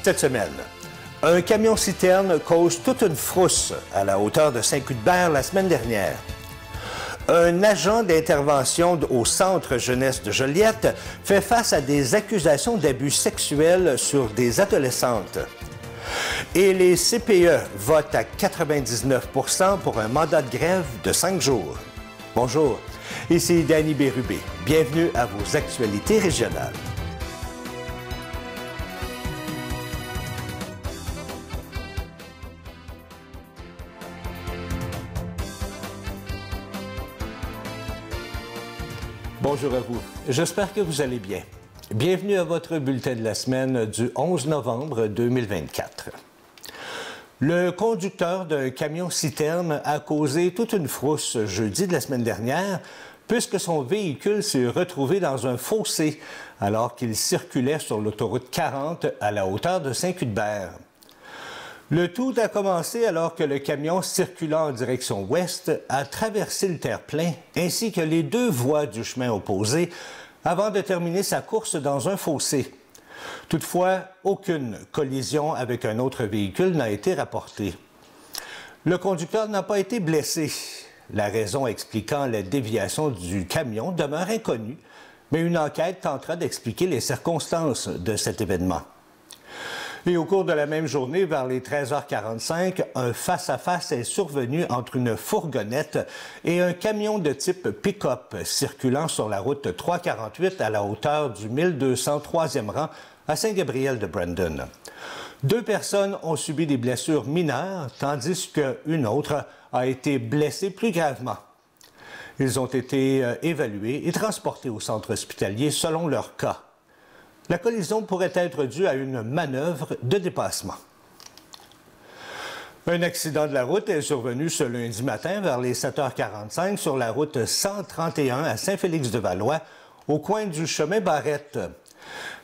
Cette semaine, un camion-citerne cause toute une frousse à la hauteur de Saint-Cuthbert la semaine dernière. Un agent d'intervention au Centre jeunesse de Joliette fait face à des accusations d'abus sexuels sur des adolescentes. Et les CPE votent à 99 % pour un mandat de grève de 5 jours. Bonjour, ici Danny Bérubé. Bienvenue à vos actualités régionales. Bonjour à vous. J'espère que vous allez bien. Bienvenue à votre bulletin de la semaine du 11 novembre 2024. Le conducteur d'un camion-citerne a causé toute une frousse jeudi de la semaine dernière puisque son véhicule s'est retrouvé dans un fossé alors qu'il circulait sur l'autoroute 40 à la hauteur de Saint-Cuthbert. Le tout a commencé alors que le camion circulant en direction ouest a traversé le terre-plein ainsi que les deux voies du chemin opposé avant de terminer sa course dans un fossé. Toutefois, aucune collision avec un autre véhicule n'a été rapportée. Le conducteur n'a pas été blessé. La raison expliquant la déviation du camion demeure inconnue, mais une enquête tentera d'expliquer les circonstances de cet événement. Et au cours de la même journée, vers les 13h45, un face-à-face est survenu entre une fourgonnette et un camion de type pick-up circulant sur la route 348 à la hauteur du 1203e rang à Saint-Gabriel-de-Brandon. 2 personnes ont subi des blessures mineures, tandis qu'une autre a été blessée plus gravement. Ils ont été évalués et transportés au centre hospitalier selon leur cas. La collision pourrait être due à une manœuvre de dépassement. Un accident de la route est survenu ce lundi matin vers les 7h45 sur la route 131 à Saint-Félix-de-Valois, au coin du chemin Barrette.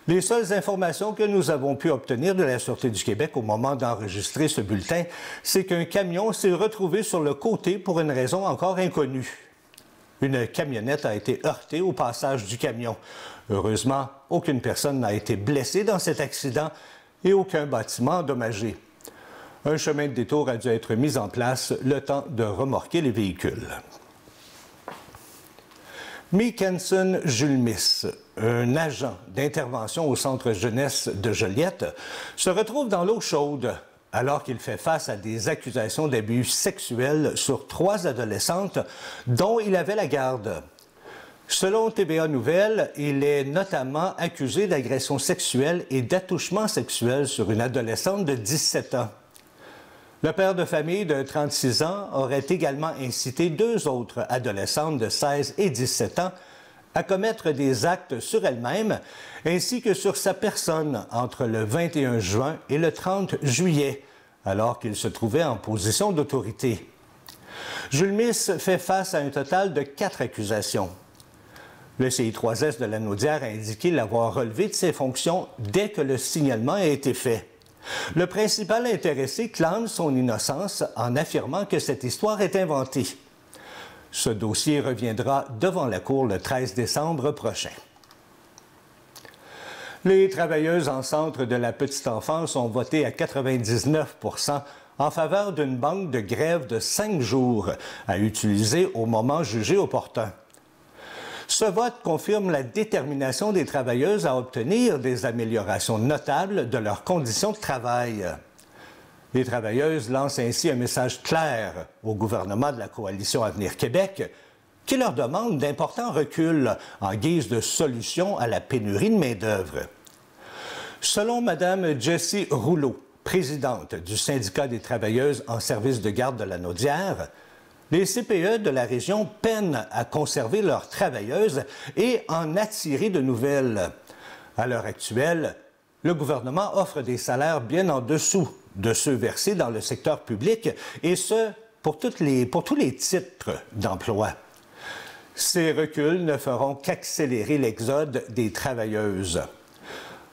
Les seules informations que nous avons pu obtenir de la Sûreté du Québec au moment d'enregistrer ce bulletin, c'est qu'un camion s'est retrouvé sur le côté pour une raison encore inconnue. Une camionnette a été heurtée au passage du camion. Heureusement, aucune personne n'a été blessée dans cet accident et aucun bâtiment endommagé. Un chemin de détour a dû être mis en place le temps de remorquer les véhicules. Mick Henson Julmis, un agent d'intervention au Centre jeunesse de Joliette, se retrouve dans l'eau chaude alors qu'il fait face à des accusations d'abus sexuels sur 3 adolescentes dont il avait la garde. Selon TVA Nouvelles, il est notamment accusé d'agression sexuelle et d'attouchement sexuel sur une adolescente de 17 ans. Le père de famille de 36 ans aurait également incité 2 autres adolescentes de 16 et 17 ans à commettre des actes sur elle-même ainsi que sur sa personne entre le 21 juin et le 30 juillet, alors qu'il se trouvait en position d'autorité. Julmis fait face à un total de 4 accusations. Le CI3S de Lanaudière a indiqué l'avoir relevé de ses fonctions dès que le signalement a été fait. Le principal intéressé clame son innocence en affirmant que cette histoire est inventée. Ce dossier reviendra devant la Cour le 13 décembre prochain. Les travailleuses en centre de la petite enfance ont voté à 99 % en faveur d'une banque de grève de 5 jours à utiliser au moment jugé opportun. Ce vote confirme la détermination des travailleuses à obtenir des améliorations notables de leurs conditions de travail. Les travailleuses lancent ainsi un message clair au gouvernement de la Coalition Avenir Québec qui leur demande d'importants reculs en guise de solution à la pénurie de main-d'œuvre. Selon Mme Jessie Rouleau, présidente du syndicat des travailleuses en service de garde de Lanaudière, les CPE de la région peinent à conserver leurs travailleuses et en attirer de nouvelles. À l'heure actuelle, le gouvernement offre des salaires bien en dessous de ceux versés dans le secteur public, et ce, pour tous les titres d'emploi. Ces reculs ne feront qu'accélérer l'exode des travailleuses.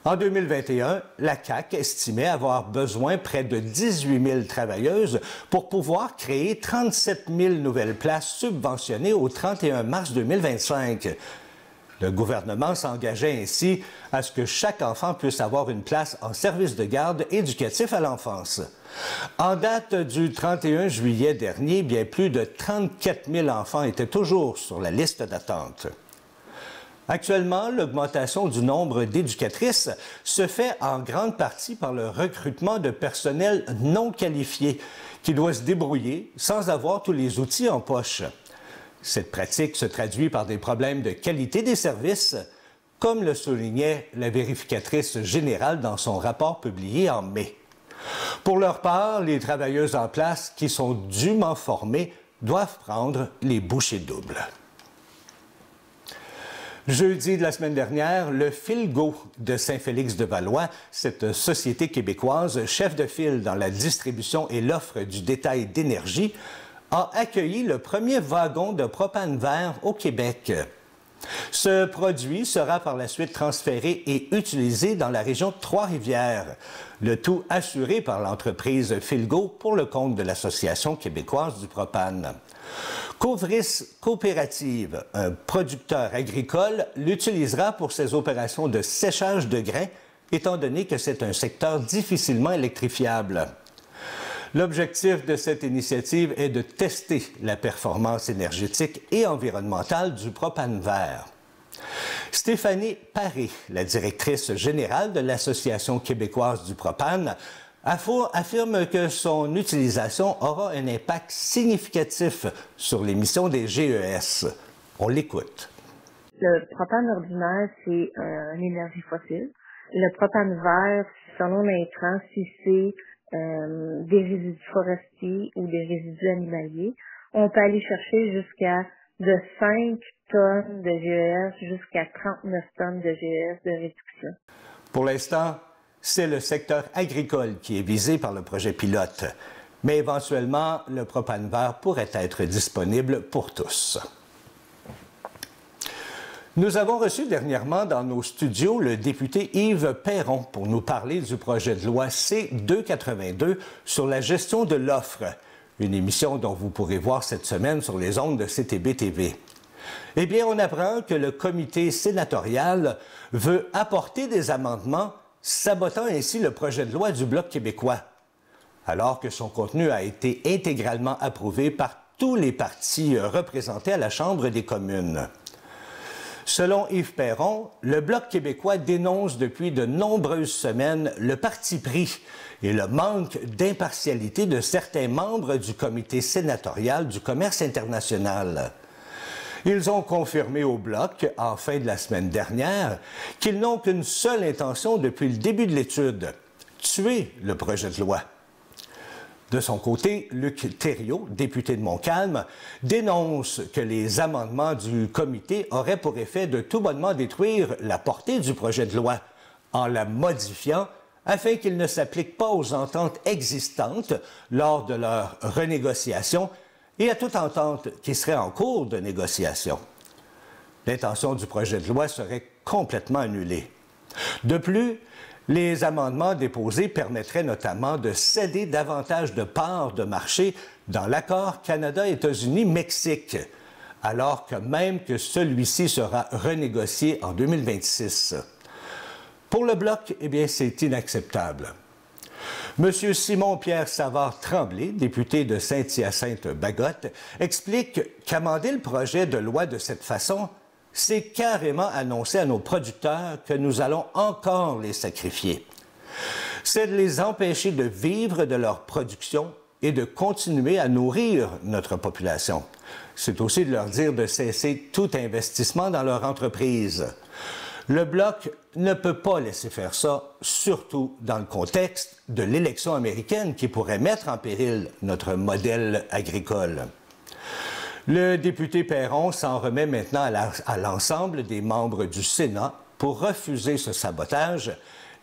En 2021, la CAQ estimait avoir besoin près de 18 000 travailleuses pour pouvoir créer 37 000 nouvelles places subventionnées au 31 mars 2025. Le gouvernement s'engageait ainsi à ce que chaque enfant puisse avoir une place en service de garde éducatif à l'enfance. En date du 31 juillet dernier, bien plus de 34 000 enfants étaient toujours sur la liste d'attente. Actuellement, l'augmentation du nombre d'éducatrices se fait en grande partie par le recrutement de personnel non qualifié qui doit se débrouiller sans avoir tous les outils en poche. Cette pratique se traduit par des problèmes de qualité des services, comme le soulignait la vérificatrice générale dans son rapport publié en mai. Pour leur part, les travailleuses en place qui sont dûment formées doivent prendre les bouchées doubles. Jeudi de la semaine dernière, le Filgo de Saint-Félix-de-Valois, cette société québécoise chef de file dans la distribution et l'offre du détail d'énergie, a accueilli le premier wagon de propane vert au Québec. Ce produit sera par la suite transféré et utilisé dans la région de Trois-Rivières, le tout assuré par l'entreprise Filgo pour le compte de l'Association québécoise du propane. Covris Coopérative, un producteur agricole, l'utilisera pour ses opérations de séchage de grains, étant donné que c'est un secteur difficilement électrifiable. L'objectif de cette initiative est de tester la performance énergétique et environnementale du propane vert. Stéphanie Paré, la directrice générale de l'Association québécoise du propane, affirme que son utilisation aura un impact significatif sur l'émission des GES. On l'écoute. Le propane ordinaire, c'est une énergie fossile. Le propane vert, selon l'intrant, si c'est des résidus forestiers ou des résidus animaliers, on peut aller chercher jusqu'à de 5 tonnes de GES jusqu'à 39 tonnes de GES de réduction. Pour l'instant, c'est le secteur agricole qui est visé par le projet pilote, mais éventuellement, le propane vert pourrait être disponible pour tous. Nous avons reçu dernièrement dans nos studios le député Yves Perron pour nous parler du projet de loi C-282 sur la gestion de l'offre, une émission dont vous pourrez voir cette semaine sur les ondes de CTB-TV. Eh bien, on apprend que le comité sénatorial veut apporter des amendements, sabotant ainsi le projet de loi du Bloc québécois, alors que son contenu a été intégralement approuvé par tous les partis représentés à la Chambre des communes. Selon Yves Perron, le Bloc québécois dénonce depuis de nombreuses semaines le parti pris et le manque d'impartialité de certains membres du comité sénatorial du commerce international. Ils ont confirmé au Bloc, en fin de la semaine dernière, qu'ils n'ont qu'une seule intention depuis le début de l'étude, tuer le projet de loi. De son côté, Luc Thériault, député de Montcalm, dénonce que les amendements du comité auraient pour effet de tout bonnement détruire la portée du projet de loi en la modifiant afin qu'il ne s'applique pas aux ententes existantes lors de leur renégociation et à toute entente qui serait en cours de négociation. L'intention du projet de loi serait complètement annulée. De plus, les amendements déposés permettraient notamment de céder davantage de parts de marché dans l'accord Canada-États-Unis-Mexique, alors que même que celui-ci sera renégocié en 2026. Pour le Bloc, eh bien, c'est inacceptable. M. Simon-Pierre Savard-Tremblay, député de Saint-Hyacinthe-Bagotte, explique qu'amender le projet de loi de cette façon, c'est carrément annoncer à nos producteurs que nous allons encore les sacrifier. C'est de les empêcher de vivre de leur production et de continuer à nourrir notre population. C'est aussi de leur dire de cesser tout investissement dans leur entreprise. Le Bloc ne peut pas laisser faire ça, surtout dans le contexte de l'élection américaine qui pourrait mettre en péril notre modèle agricole. Le député Perron s'en remet maintenant à l'ensemble des membres du Sénat pour refuser ce sabotage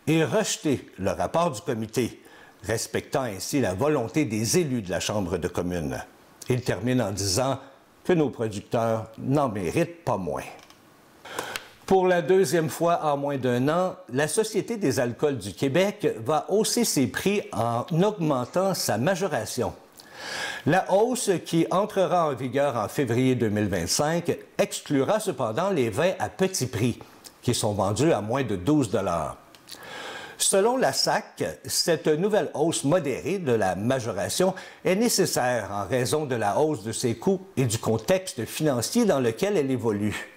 et rejeter le rapport du comité, respectant ainsi la volonté des élus de la Chambre de communes. Il termine en disant que nos producteurs n'en méritent pas moins. Pour la deuxième fois en moins d'un an, la Société des alcools du Québec va hausser ses prix en augmentant sa majoration. La hausse qui entrera en vigueur en février 2025 exclura cependant les vins à petit prix, qui sont vendus à moins de 12 $. Selon la SAC, cette nouvelle hausse modérée de la majoration est nécessaire en raison de la hausse de ses coûts et du contexte financier dans lequel elle évolue.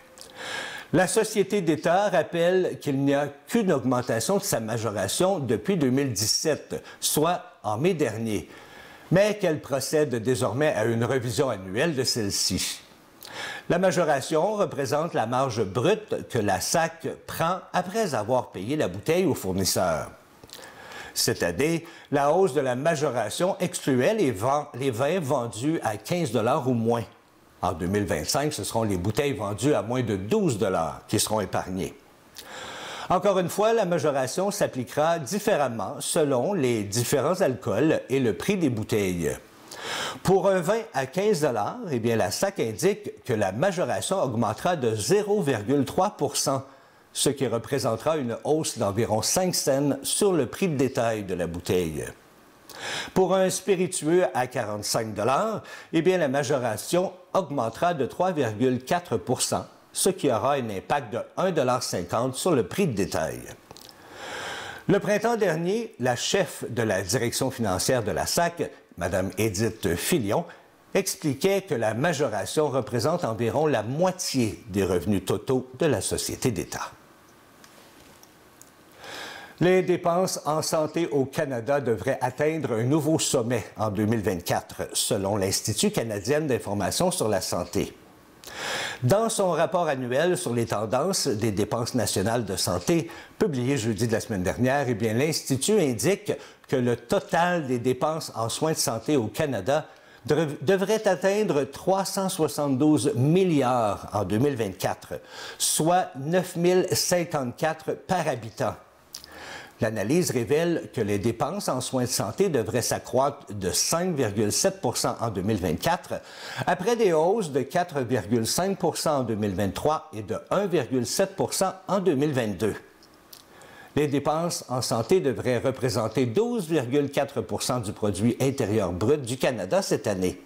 La Société d'État rappelle qu'il n'y a qu'une augmentation de sa majoration depuis 2017, soit en mai dernier, mais qu'elle procède désormais à une revision annuelle de celle-ci. La majoration représente la marge brute que la SAC prend après avoir payé la bouteille au fournisseur. Cette année, la hausse de la majoration excluait les vins vendus à 15 $ ou moins. En 2025, ce seront les bouteilles vendues à moins de 12 $ qui seront épargnées. Encore une fois, la majoration s'appliquera différemment selon les différents alcools et le prix des bouteilles. Pour un vin à 15 $, eh bien, la SAC indique que la majoration augmentera de 0,3 %, ce qui représentera une hausse d'environ 5 cents sur le prix de détail de la bouteille. Pour un spiritueux à 45 $, eh bien, la majoration augmentera de 3,4 %, ce qui aura un impact de 1,50 $ sur le prix de détail. Le printemps dernier, la chef de la direction financière de la SAC, Mme Édith Filion, expliquait que la majoration représente environ la moitié des revenus totaux de la Société d'État. Les dépenses en santé au Canada devraient atteindre un nouveau sommet en 2024, selon l'Institut canadien d'information sur la santé. Dans son rapport annuel sur les tendances des dépenses nationales de santé, publié jeudi de la semaine dernière, eh bien, l'Institut indique que le total des dépenses en soins de santé au Canada devrait atteindre 372 milliards en 2024, soit 9 054 par habitant. L'analyse révèle que les dépenses en soins de santé devraient s'accroître de 5,7 % en 2024, après des hausses de 4,5 % en 2023 et de 1,7 % en 2022. Les dépenses en santé devraient représenter 12,4 % du produit intérieur brut du Canada cette année.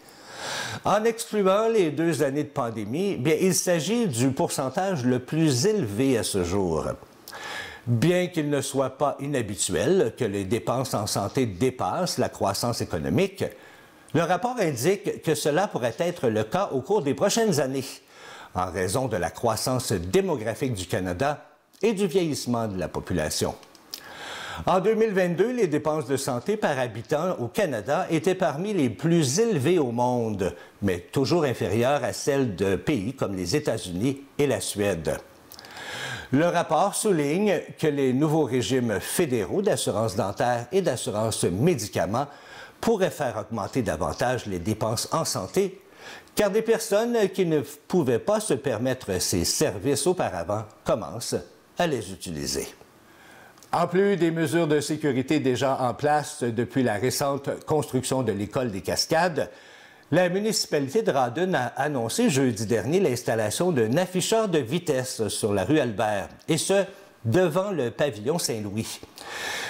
En excluant les 2 années de pandémie, bien, il s'agit du pourcentage le plus élevé à ce jour. Bien qu'il ne soit pas inhabituel que les dépenses en santé dépassent la croissance économique, le rapport indique que cela pourrait être le cas au cours des prochaines années, en raison de la croissance démographique du Canada et du vieillissement de la population. En 2022, les dépenses de santé par habitant au Canada étaient parmi les plus élevées au monde, mais toujours inférieures à celles de pays comme les États-Unis et la Suède. Le rapport souligne que les nouveaux régimes fédéraux d'assurance dentaire et d'assurance médicaments pourraient faire augmenter davantage les dépenses en santé, car des personnes qui ne pouvaient pas se permettre ces services auparavant commencent à les utiliser. En plus des mesures de sécurité déjà en place depuis la récente construction de l'école des Cascades, la municipalité de Rawdon a annoncé jeudi dernier l'installation d'un afficheur de vitesse sur la rue Albert, et ce, devant le pavillon Saint-Louis.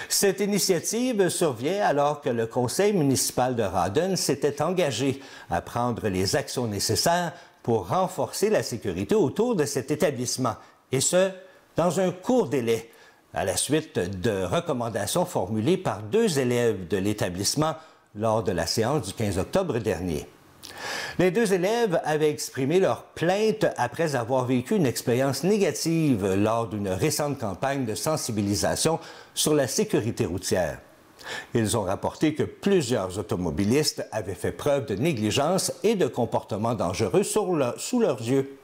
Cette initiative survient alors que le conseil municipal de Rawdon s'était engagé à prendre les actions nécessaires pour renforcer la sécurité autour de cet établissement, et ce, dans un court délai, à la suite de recommandations formulées par 2 élèves de l'établissement lors de la séance du 15 octobre dernier. Les 2 élèves avaient exprimé leur plainte après avoir vécu une expérience négative lors d'une récente campagne de sensibilisation sur la sécurité routière. Ils ont rapporté que plusieurs automobilistes avaient fait preuve de négligence et de comportements dangereux sous leurs yeux.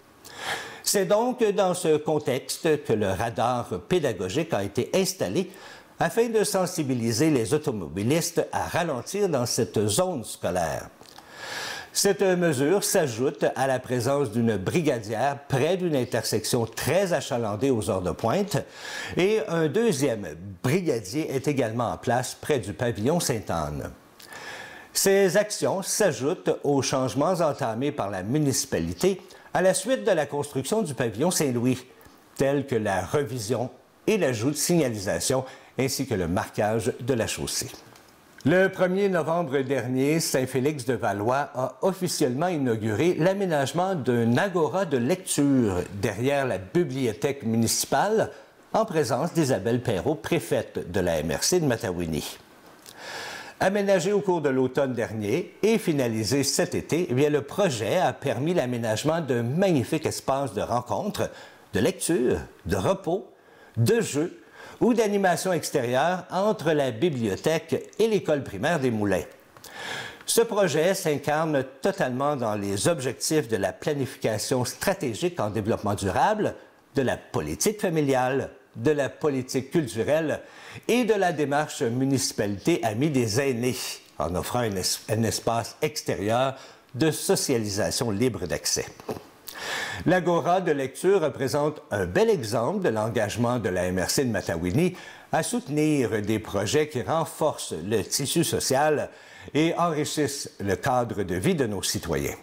C'est donc dans ce contexte que le radar pédagogique a été installé afin de sensibiliser les automobilistes à ralentir dans cette zone scolaire. Cette mesure s'ajoute à la présence d'une brigadière près d'une intersection très achalandée aux heures de pointe et un 2e brigadier est également en place près du pavillon Sainte-Anne. Ces actions s'ajoutent aux changements entamés par la municipalité à la suite de la construction du pavillon Saint-Louis, tels que la revision et l'ajout de signalisation ainsi que le marquage de la chaussée. Le 1er novembre dernier, Saint-Félix-de-Valois a officiellement inauguré l'aménagement d'un agora de lecture derrière la bibliothèque municipale en présence d'Isabelle Perrault, préfète de la MRC de Matawini. Aménagé au cours de l'automne dernier et finalisé cet été, le projet a permis l'aménagement d'un magnifique espace de rencontre, de lecture, de repos, de jeux ou d'animation extérieure entre la bibliothèque et l'école primaire des Moulins. Ce projet s'incarne totalement dans les objectifs de la planification stratégique en développement durable, de la politique familiale, de la politique culturelle et de la démarche municipalité amie des aînés, en offrant un espace extérieur de socialisation libre d'accès. L'Agora de lecture représente un bel exemple de l'engagement de la MRC de Matawini à soutenir des projets qui renforcent le tissu social et enrichissent le cadre de vie de nos citoyens.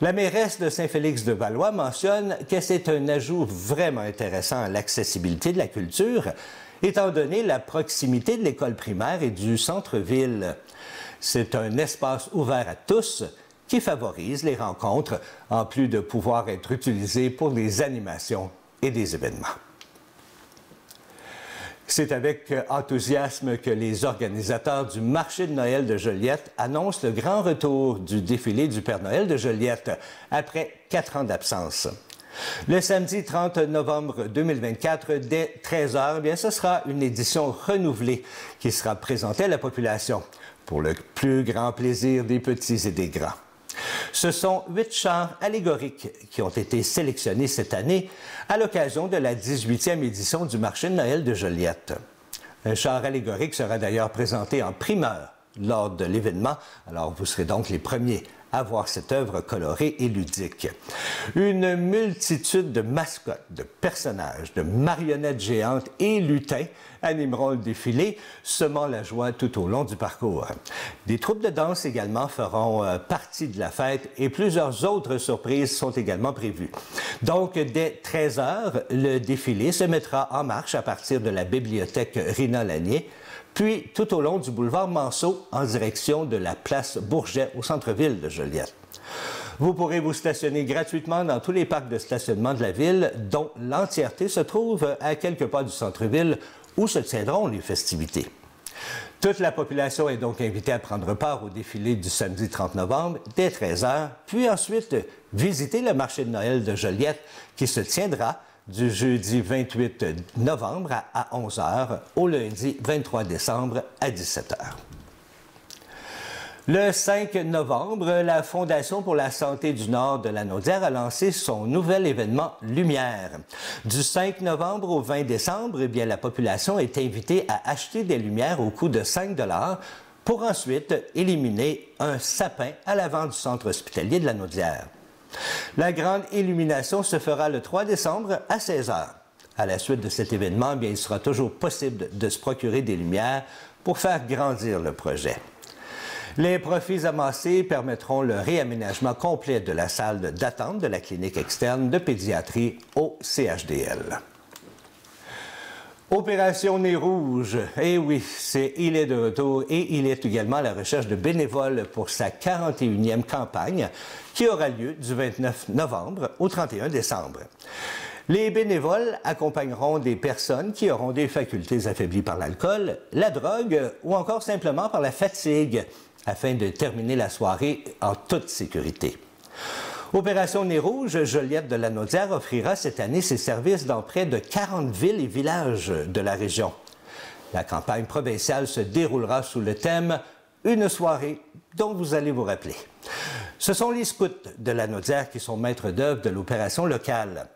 La mairesse de Saint-Félix-de-Valois mentionne que c'est un ajout vraiment intéressant à l'accessibilité de la culture, étant donné la proximité de l'école primaire et du centre-ville. C'est un espace ouvert à tous qui favorise les rencontres, en plus de pouvoir être utilisé pour des animations et des événements. C'est avec enthousiasme que les organisateurs du marché de Noël de Joliette annoncent le grand retour du défilé du Père Noël de Joliette après 4 ans d'absence. Le samedi 30 novembre 2024, dès 13h, ce sera une édition renouvelée qui sera présentée à la population pour le plus grand plaisir des petits et des grands. Ce sont 8 chars allégoriques qui ont été sélectionnés cette année à l'occasion de la 18e édition du marché de Noël de Joliette. Un char allégorique sera d'ailleurs présenté en primeur lors de l'événement, alors vous serez donc les premiers à voir cette œuvre colorée et ludique. Une multitude de mascottes, de personnages, de marionnettes géantes et lutins animeront le défilé, semant la joie tout au long du parcours. Des troupes de danse également feront partie de la fête et plusieurs autres surprises sont également prévues. Donc, dès 13h, le défilé se mettra en marche à partir de la bibliothèque Rina-Lanier, puis tout au long du boulevard Manceau en direction de la place Bourget au centre-ville de Joliette. Vous pourrez vous stationner gratuitement dans tous les parcs de stationnement de la ville, dont l'entièreté se trouve à quelques pas du centre-ville où se tiendront les festivités. Toute la population est donc invitée à prendre part au défilé du samedi 30 novembre dès 13h, puis ensuite visiter le marché de Noël de Joliette qui se tiendra du jeudi 28 novembre à 11h au lundi 23 décembre à 17h. Le 5 novembre, la Fondation pour la santé du Nord de la Naudière a lancé son nouvel événement Lumière. Du 5 novembre au 20 décembre, la population est invitée à acheter des lumières au coût de 5 $ pour ensuite éliminer un sapin à l'avant du centre hospitalier de la Naudière. La grande illumination se fera le 3 décembre à 16h. À la suite de cet événement, il sera toujours possible de se procurer des lumières pour faire grandir le projet. Les profits amassés permettront le réaménagement complet de la salle d'attente de la clinique externe de pédiatrie au CHDL. Opération Nez Rouge, eh oui, il est de retour et il est également à la recherche de bénévoles pour sa 41e campagne qui aura lieu du 29 novembre au 31 décembre. Les bénévoles accompagneront des personnes qui auront des facultés affaiblies par l'alcool, la drogue ou encore simplement par la fatigue afin de terminer la soirée en toute sécurité. Opération Nez Rouge, Joliette de la Naudière offrira cette année ses services dans près de 40 villes et villages de la région. La campagne provinciale se déroulera sous le thème « Une soirée dont vous allez vous rappeler ». Ce sont les scouts de la Naudière qui sont maîtres d'œuvre de l'opération locale.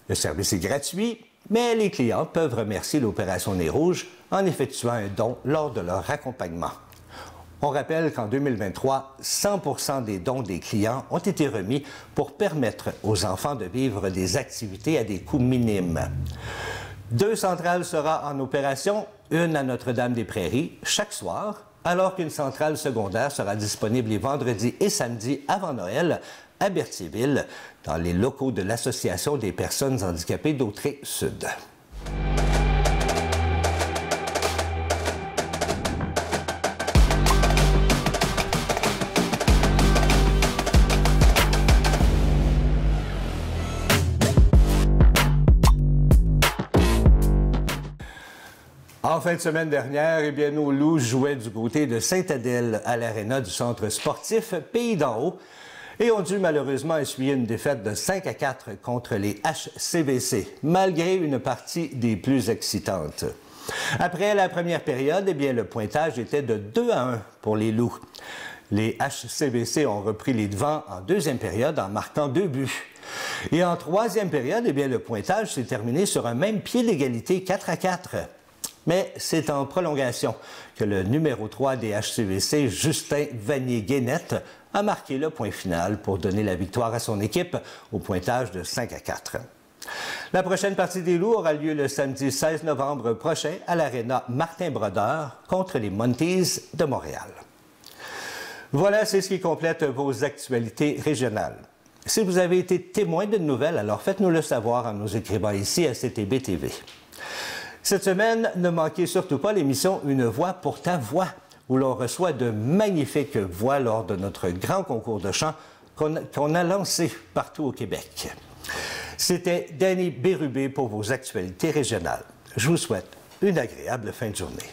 Le service est gratuit, mais les clients peuvent remercier l'opération Nez Rouge en effectuant un don lors de leur accompagnement. On rappelle qu'en 2023, 100% des dons des clients ont été remis pour permettre aux enfants de vivre des activités à des coûts minimes. 2 centrales seront en opération, une à Notre-Dame-des-Prairies chaque soir, alors qu'une centrale secondaire sera disponible les vendredis et samedis avant Noël à Berthierville, dans les locaux de l'Association des personnes handicapées d'Autrey-Sud. En fin de semaine dernière, eh bien, nos Loups jouaient du côté de Sainte-Adèle à l'aréna du centre sportif Pays d'en Haut et ont dû malheureusement essuyer une défaite de 5-4 contre les HCBC, malgré une partie des plus excitantes. Après la première période, eh bien, le pointage était de 2-1 pour les Loups. Les HCBC ont repris les devants en deuxième période en marquant 2 buts. Et en troisième période, eh bien, le pointage s'est terminé sur un même pied d'égalité 4-4. Mais c'est en prolongation que le numéro 3 des HCBC, Justin Vanier-Guénette, a marqué le point final pour donner la victoire à son équipe au pointage de 5-4. La prochaine partie des Loups aura lieu le samedi 16 novembre prochain à l'aréna Martin-Brodeur contre les Monkeys de Montréal. Voilà, c'est ce qui complète vos actualités régionales. Si vous avez été témoin d'une nouvelle, alors faites-nous le savoir en nous écrivant ici à CTB TV. Cette semaine, ne manquez surtout pas l'émission Une voix pour ta voix, où l'on reçoit de magnifiques voix lors de notre grand concours de chant qu'on a lancé partout au Québec. C'était Danny Bérubé pour vos actualités régionales. Je vous souhaite une agréable fin de journée.